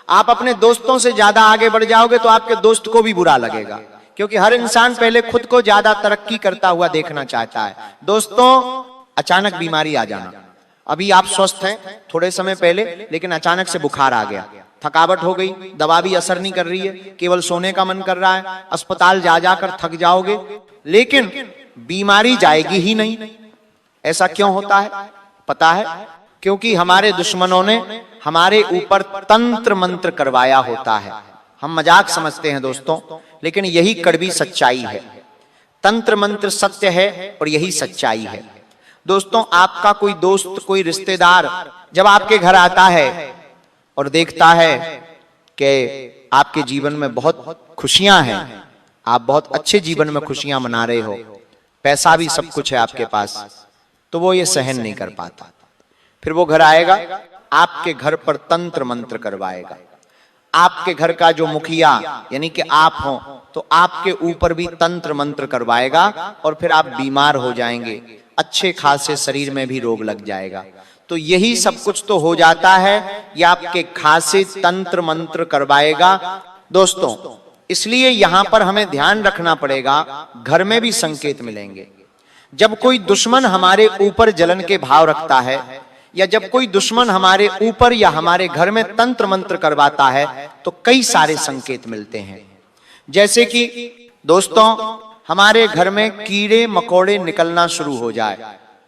S2: आप अपने दोस्तों से ज्यादा आगे बढ़ जाओगे तो आपके दोस्त को भी बुरा लगेगा, क्योंकि हर इंसान पहले खुद को ज्यादा तरक्की करता हुआ देखना चाहता है। दोस्तों अचानक बीमारी आ जाना, अभी आप स्वस्थ हैं थोड़े समय पहले, लेकिन अचानक से बुखार आ गया, थकावट हो गई, दवा भी असर नहीं कर रही है, केवल सोने का मन कर रहा है, अस्पताल जा जाकर थक जाओगे, लेकिन बीमारी जाएगी ही नहीं। ऐसा क्यों होता है पता है? क्योंकि हमारे दुश्मनों ने हमारे ऊपर तंत्र मंत्र करवाया होता है। हम मजाक समझते हैं दोस्तों, लेकिन यही कड़वी सच्चाई है। तंत्र मंत्र सत्य है और यही सच्चाई है। दोस्तों आपका कोई दोस्त, कोई रिश्तेदार जब आपके घर आता है और देखता है कि आपके जीवन में बहुत खुशियां हैं, आप बहुत अच्छे जीवन में खुशियां मना रहे हो, पैसा भी सब कुछ है आपके पास, तो वो ये सहन नहीं कर पाता। फिर वो घर आएगा, आपके घर पर तंत्र मंत्र करवाएगा। आपके घर का जो मुखिया यानी कि आप हो तो आपके ऊपर भी तंत्र मंत्र करवाएगा और फिर आप बीमार हो जाएंगे, अच्छे खासे शरीर में भी रोग लग जाएगा। तो यही सब कुछ तो हो जाता है, ये आपके खासे तंत्र मंत्र करवाएगा। दोस्तों इसलिए यहां पर हमें ध्यान रखना पड़ेगा, घर में भी संकेत मिलेंगे। जब कोई दुश्मन हमारे ऊपर जलन के भाव रखता है, या जब कोई दुश्मन हमारे ऊपर या हमारे घर में तंत्र मंत्र करवाता है, तो कई सारे संकेत मिलते हैं। जैसे कि दोस्तों हमारे घर में कीड़े मकोड़े निकलना शुरू हो जाए,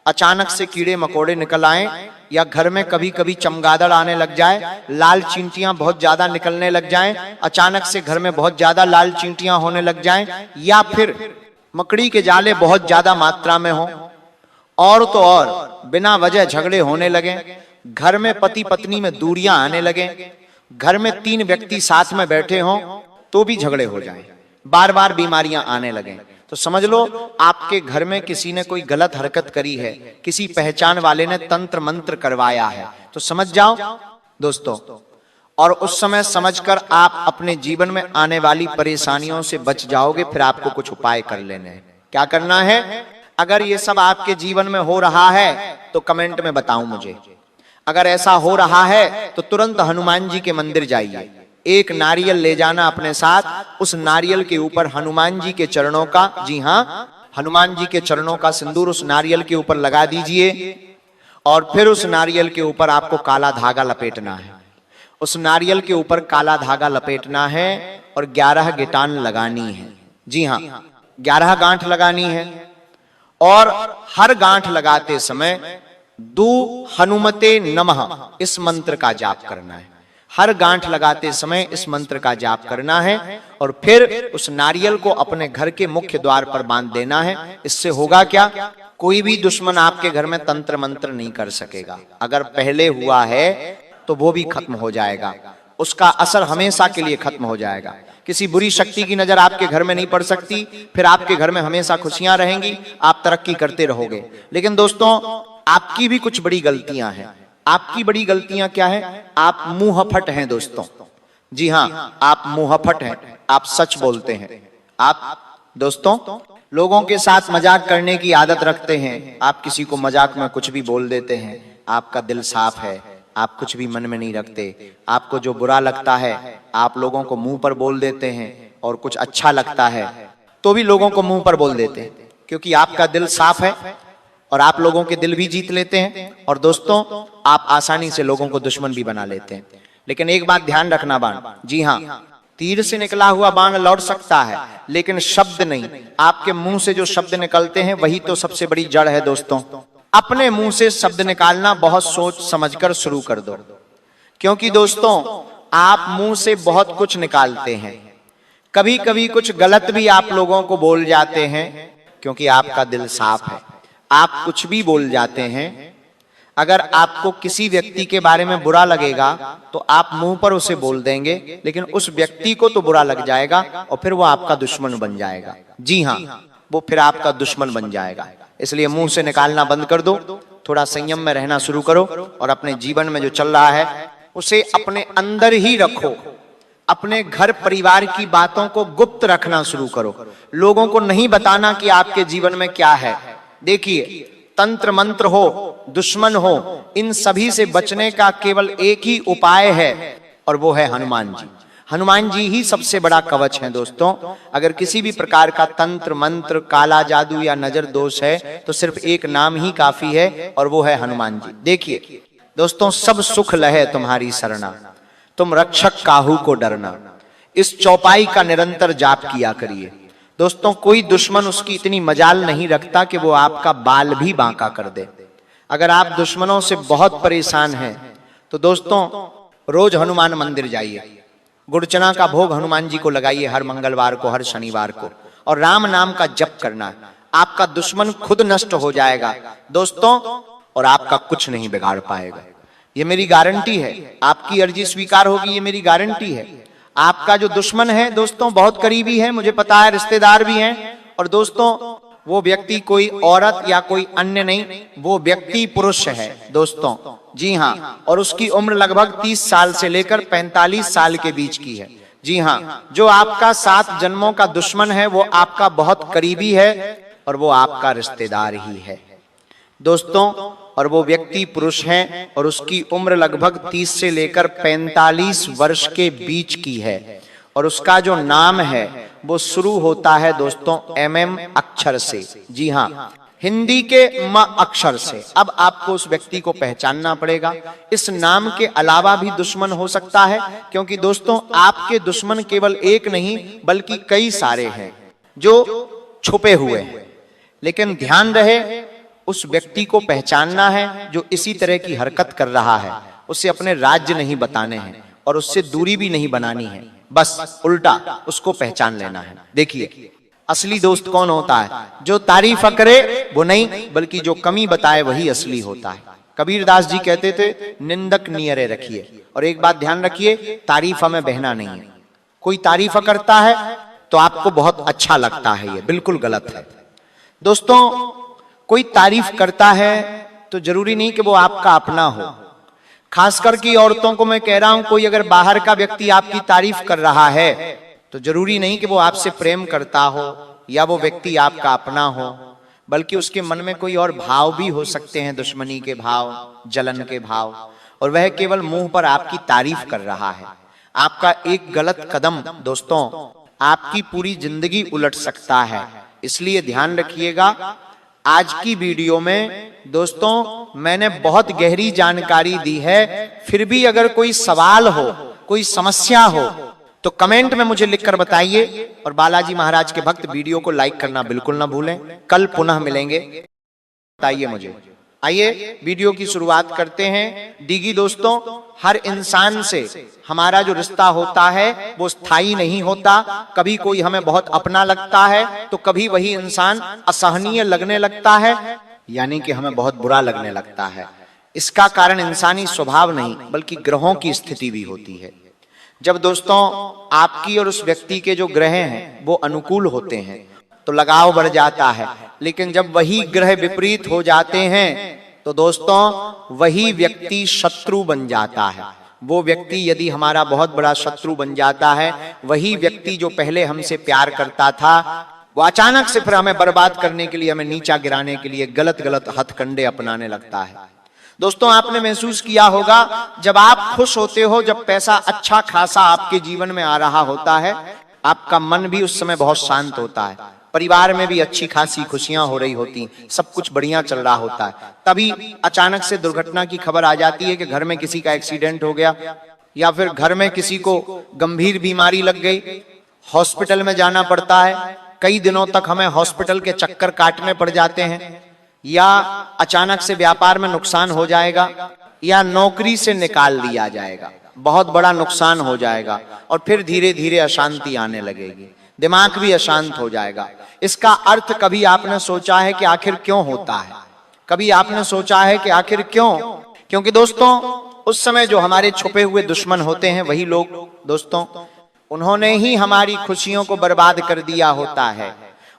S2: अचानक से कीड़े मकोड़े निकल आए, या घर में कभी कभी चमगादड़ आने लग जाए, लाल चींटियां बहुत ज्यादा निकलने लग जाएं, अचानक से घर में बहुत ज्यादा लाल चींटियां होने लग जाएं, या फिर मकड़ी के जाले बहुत ज्यादा मात्रा में हो, और तो और बिना वजह झगड़े होने लगे, घर में पति पत्नी में दूरियां आने लगे, घर में 3 व्यक्ति साथ में बैठे हों तो भी झगड़े हो जाएं, बार बार बीमारियां आने लगे, तो समझ लो आपके घर में किसी ने कोई गलत हरकत करी है, किसी पहचान वाले ने तंत्र मंत्र करवाया है, तो समझ जाओ दोस्तों। और उस समय समझकर आप अपने जीवन में आने वाली परेशानियों से बच जाओगे। फिर आपको कुछ उपाय कर लेने हैं। क्या करना है? अगर ये सब आपके जीवन में हो रहा है तो कमेंट में बताओ मुझे। अगर ऐसा हो रहा है तो तुरंत हनुमान जी के मंदिर जाइए, एक नारियल ले जाना अपने साथ, उस नारियल के ऊपर हनुमान जी के चरणों का, जी हाँ, हनुमान जी के चरणों का सिंदूर उस नारियल के ऊपर लगा दीजिए, और फिर उस नारियल के ऊपर आपको काला धागा लपेटना है। उस नारियल के ऊपर काला धागा लपेटना है और 11 गिटान लगानी है। जी हाँ, 11 गांठ लगानी है, और हर गांठ लगाते समय दू हनुमते नमः इस मंत्र का जाप करना है। हर गांठ लगाते समय इस मंत्र का जाप करना है, और फिर उस नारियल को अपने घर के मुख्य द्वार पर बांध देना है। इससे होगा क्या? कोई भी दुश्मन आपके घर में तंत्र मंत्र नहीं कर सकेगा। अगर पहले हुआ है तो वो भी खत्म हो जाएगा, उसका असर हमेशा के लिए खत्म हो जाएगा। किसी बुरी शक्ति की नजर आपके घर में नहीं पड़ सकती, फिर आपके घर में हमेशा खुशियां रहेंगी, आप तरक्की करते रहोगे। लेकिन दोस्तों आपकी भी कुछ बड़ी गलतियां हैं। आपकी बड़ी गलतियां क्या है? आप मुंहफट हैं दोस्तों। जी हाँ, आप मुंहफट हैं, आप सच बोलते हैं। आप दोस्तों लोगों के साथ मजाक करने की आदत रखते हैं, आप किसी को मजाक में कुछ भी बोल देते हैं। आपका दिल साफ है, आप कुछ भी मन में नहीं रखते। आपको जो बुरा लगता है आप लोगों को मुंह पर बोल देते हैं, और कुछ अच्छा लगता है तो भी लोगों को मुंह पर बोल देते हैं, क्योंकि आपका दिल साफ है और आप लोगों के दिल भी जीत लेते हैं। और दोस्तों आप आसानी से लोगों को दुश्मन भी बना लेते हैं। लेकिन एक बात ध्यान रखना बाण, जी हाँ, तीर से निकला हुआ बाण लौट सकता है लेकिन शब्द नहीं। आपके मुंह से जो शब्द निकलते हैं वही तो सबसे बड़ी जड़ है दोस्तों। अपने मुंह से शब्द निकालना बहुत सोच समझकर शुरू कर दो, क्योंकि दोस्तों आप मुंह से बहुत कुछ निकालते हैं। कभी कभी कुछ गलत भी आप लोगों को बोल जाते हैं, क्योंकि आपका दिल साफ है। आप कुछ भी बोल जाते हैं। अगर आपको किसी व्यक्ति के बारे में बुरा लगेगा तो आप मुंह पर उसे बोल देंगे, लेकिन उस व्यक्ति को तो बुरा लग जाएगा और फिर वो आपका दुश्मन बन जाएगा। जी हाँ, वो फिर आपका दुश्मन बन जाएगा। इसलिए मुंह से निकालना बंद कर दो, थोड़ा संयम में रहना शुरू करो और अपने जीवन में जो चल रहा है उसे अपने अंदर ही रखो। अपने घर परिवार की बातों को गुप्त रखना शुरू करो, लोगों को नहीं बताना कि आपके जीवन में क्या है। देखिए, तंत्र मंत्र हो, दुश्मन हो, इन सभी से बचने का केवल एक ही उपाय है और वो है हनुमान जी। हनुमान जी ही सबसे बड़ा कवच है दोस्तों। अगर किसी भी प्रकार का तंत्र मंत्र, काला जादू या नजर दोष है तो सिर्फ एक नाम ही काफी है और वो है हनुमान जी। देखिए दोस्तों, सब सुख लहे तुम्हारी सरना, तुम रक्षक काहू को डरना। इस चौपाई का निरंतर जाप किया करिए दोस्तों। कोई दुश्मन उसकी इतनी मजाल नहीं रखता कि वो आपका बाल भी बांका कर दे। अगर आप दुश्मनों से बहुत परेशान हैं तो दोस्तों रोज हनुमान मंदिर जाइए, गुड़चना का भोग हनुमान जी को लगाइए हर मंगलवार को, हर शनिवार को, और राम नाम का जप करना है। आपका दुश्मन खुद नष्ट हो जाएगा दोस्तों और आपका कुछ नहीं बिगाड़ पाएगा। ये मेरी गारंटी है। आपकी अर्जी स्वीकार होगी, ये मेरी गारंटी है। आपका जो दुश्मन है दोस्तों बहुत करीबी है, मुझे पता है, रिश्तेदार भी हैं, और दोस्तों वो व्यक्ति कोई औरत या कोई अन्य नहीं, वो व्यक्ति पुरुष है दोस्तों। जी हाँ, और उसकी उम्र लगभग 30 साल से लेकर 45 साल के बीच की है। जी हाँ, जो आपका 7 जन्मों का दुश्मन है वो आपका बहुत करीबी है और वो आपका रिश्तेदार ही है दोस्तों। और वो व्यक्ति पुरुष है और उसकी उम्र लगभग 30 से लेकर 45 वर्ष के बीच की है और उसका जो नाम है वो शुरू होता है दोस्तों MM अक्षर से। जी हाँ, हिंदी के म अक्षर से। अब आपको उस व्यक्ति को पहचानना पड़ेगा। इस नाम के अलावा भी दुश्मन हो सकता है, क्योंकि दोस्तों आपके दुश्मन केवल एक नहीं बल्कि कई सारे हैं जो छुपे हुए हैं। लेकिन ध्यान रहे, उस व्यक्ति को पहचानना है जो इसी तरह की हरकत कर रहा है। उसे अपने राज्य नहीं बताने हैं और उससे दूरी भी नहीं बनानी है, बस उल्टा उसको पहचान लेना है। देखिए, असली दोस्त कौन होता है? जो तारीफ करे वो नहीं, बल्कि जो कमी बताए वही असली होता है। कबीरदास जी कहते थे, निंदक नियरे रखिए। और एक बात ध्यान रखिए, तारीफ में बहना नहीं है। कोई तारीफ करता है तो आपको बहुत अच्छा लगता है, ये बिल्कुल गलत है दोस्तों। कोई तारीफ करता है तो जरूरी नहीं कि वो आपका अपना हो। खासकर की औरतों को मैं कह रहा हूं, कोई अगर बाहर का व्यक्ति आपकी तारीफ कर रहा है तो जरूरी नहीं कि वो आपसे प्रेम करता हो या वो व्यक्ति आपका अपना हो, बल्कि उसके मन में कोई और भाव भी हो सकते हैं, दुश्मनी के भाव, जलन के भाव, और वह केवल मुंह पर आपकी तारीफ कर रहा है। आपका एक गलत कदम दोस्तों आपकी पूरी जिंदगी उलट सकता है। इसलिए ध्यान रखिएगा। आज की वीडियो में दोस्तों मैंने बहुत गहरी जानकारी दी है, फिर भी अगर कोई सवाल हो, कोई समस्या हो तो कमेंट में मुझे लिखकर बताइए। और बालाजी महाराज के भक्त वीडियो को लाइक करना बिल्कुल ना भूलें। कल पुनः मिलेंगे, बताइए मुझे। आइए वीडियो की शुरुआत करते हैं। डीगी दोस्तों, हर इंसान से हमारा जो रिश्ता होता है वो स्थायी नहीं होता। कभी कोई हमें बहुत अपना लगता है तो कभी वही इंसान असहनीय लगने लगता है, यानी कि हमें बहुत बुरा लगने लगता है। इसका कारण इंसानी स्वभाव नहीं बल्कि ग्रहों की स्थिति भी होती है। जब दोस्तों आपकी और उस व्यक्ति के जो ग्रह हैं वो अनुकूल होते हैं तो लगाव बढ़ जाता है, लेकिन जब वही ग्रह विपरीत हो जाते हैं तो दोस्तों वही व्यक्ति शत्रु बन जाता है। वो व्यक्ति यदि हमारा बहुत बड़ा शत्रु बन जाता है, वही व्यक्ति जो पहले हमसे प्यार करता था वो अचानक से फिर हमें बर्बाद करने के लिए, हमें नीचा गिराने के लिए गलत गलत हथकंडे अपनाने लगता है। दोस्तों आपने महसूस किया होगा, जब आप खुश होते हो, जब पैसा अच्छा खासा आपके जीवन में आ रहा होता है, आपका मन भी उस समय बहुत शांत होता है, परिवार में भी अच्छी खासी खुशियां हो रही होती, सब कुछ बढ़िया चल रहा होता है। तभी अचानक से दुर्घटना की खबर आ जाती है कि घर में किसी का एक्सीडेंट हो गया या फिर घर में किसी को गंभीर बीमारी लग गई, हॉस्पिटल में जाना पड़ता है। कई दिनों तक हमें हॉस्पिटल के चक्कर काटने पड़ जाते हैं, या अचानक से व्यापार में नुकसान हो जाएगा या नौकरी से निकाल दिया जाएगा, बहुत बड़ा नुकसान हो जाएगा और फिर धीरे धीरे अशांति आने लगेगी, दिमाग भी अशांत हो जाएगा। इसका अर्थ कभी आपने सोचा है कि आखिर क्यों होता है? कभी आपने सोचा है कि आखिर क्यों? क्योंकि दोस्तों उस समय जो हमारे छुपे हुए दुश्मन होते हैं वही लोग दोस्तों, उन्होंने ही हमारी खुशियों को बर्बाद कर दिया होता है।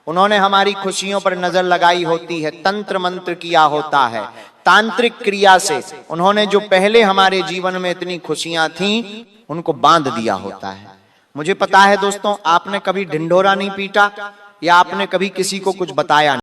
S2: उन्होंने हमारी खुशियों पर नजर लगाई होती है, तंत्र मंत्र किया होता है, तांत्रिक क्रिया से उन्होंने जो पहले हमारे जीवन में इतनी खुशियां थीं उनको बांध दिया होता है। मुझे पता है दोस्तों, आपने कभी ढिंढोरा नहीं पीटा या आपने कभी किसी को कुछ बताया नहीं।